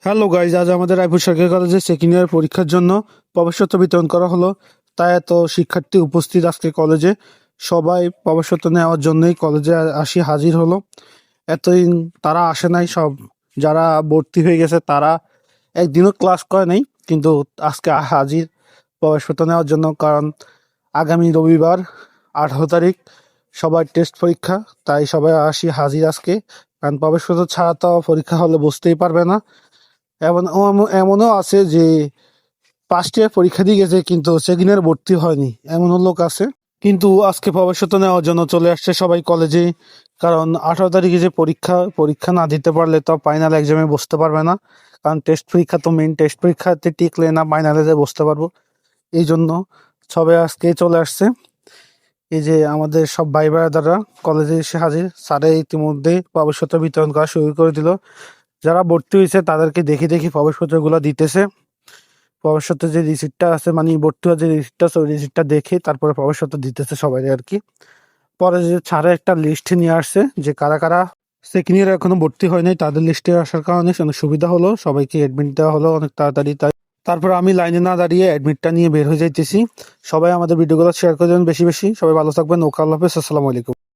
Hello guys, আজ আমাদের রায়পুর সরকারি কলেজে সেকেন্ড ইয়ার পরীক্ষার জন্য প্রবেশপত্র বিতরণ করা হলো। তাই এত শিক্ষার্থী উপস্থিত আজকে কলেজে। সবাই প্রবেশপত্র নেওয়ার জন্যই কলেজে আসি হাজির হলো। এতদিন তারা আসে নাই, সব যারা ভর্তি হয়ে গেছে তারা একদিনও ক্লাস করে নাই, কিন্তু আজকে হাজির প্রবেশপত্র নেওয়ার জন্য। কারণ আগামী রবিবার 18 তারিখ সবার টেস্ট পরীক্ষা, তাই সবাই আসি হাজির আজকে। কারণ প্রবেশপত্র ছাড়া তো পরীক্ষা হলে বুঝতেই পারবে না। এমনও আছে যে ফার্স্ট ইয়ার পরীক্ষা দিয়ে গেছে কিন্তু সেকেন্ড ইয়ার ভর্তি হয়নি, এমনও লোক আছে। কিন্তু আজকে প্রবেশপত্র নেওয়ার জন্য চলে আসছে সবাই কলেজে। কারণ 18 তারিখে যে পরীক্ষা না দিতে পারলে তো ফাইনাল এক্সামে বসতে পারবে না। কারণ টেস্ট পরীক্ষা তো মেন, টেস্ট পরীক্ষাতে টিকলে না ফাইনালে যে বসতে পারবো। এই জন্য সবাই আজকে চলে আসছে। এই যে আমাদের সব ভাই দ্বারা কলেজে এসে হাজির। স্যারে ইতিমধ্যে প্রবেশপত্র বিতরণ করা শুরু করে দিল। যারা ভর্তি হয়েছে তাদেরকে দেখে দেখে প্রবেশপত্রগুলো দিতেছে। প্রবেশপত্র যে রিসিপ্টটা আছে, মানে ভর্তি হওয়ার যে রিসিপ্টটা আছে, ওই রিসিপ্টটা দেখে তারপরে প্রবেশপত্র দিতেছে সবাই আর কি। পরে যে ছাড়ে একটা লিস্ট নিয়ে আসছে যে কারা কারা সেকেন্ড ইয়ার এখনো ভর্তি হয় নাই, তাদের লিস্টে আসার কারণে অনেক সুবিধা হলো, সবাইকে অ্যাডমিট দেওয়া হলো অনেক তাড়াতাড়ি। তাই তারপর আমি লাইনে না দাঁড়িয়ে অ্যাডমিটটা নিয়ে বের হয়ে যাইতেছি। সবাই আমাদের ভিডিওগুলো শেয়ার করে দেবেন বেশি বেশি। সবাই ভালো থাকবেন। ওকে, আল্লাহ হাফেজ, আসসালামু আলাইকুম।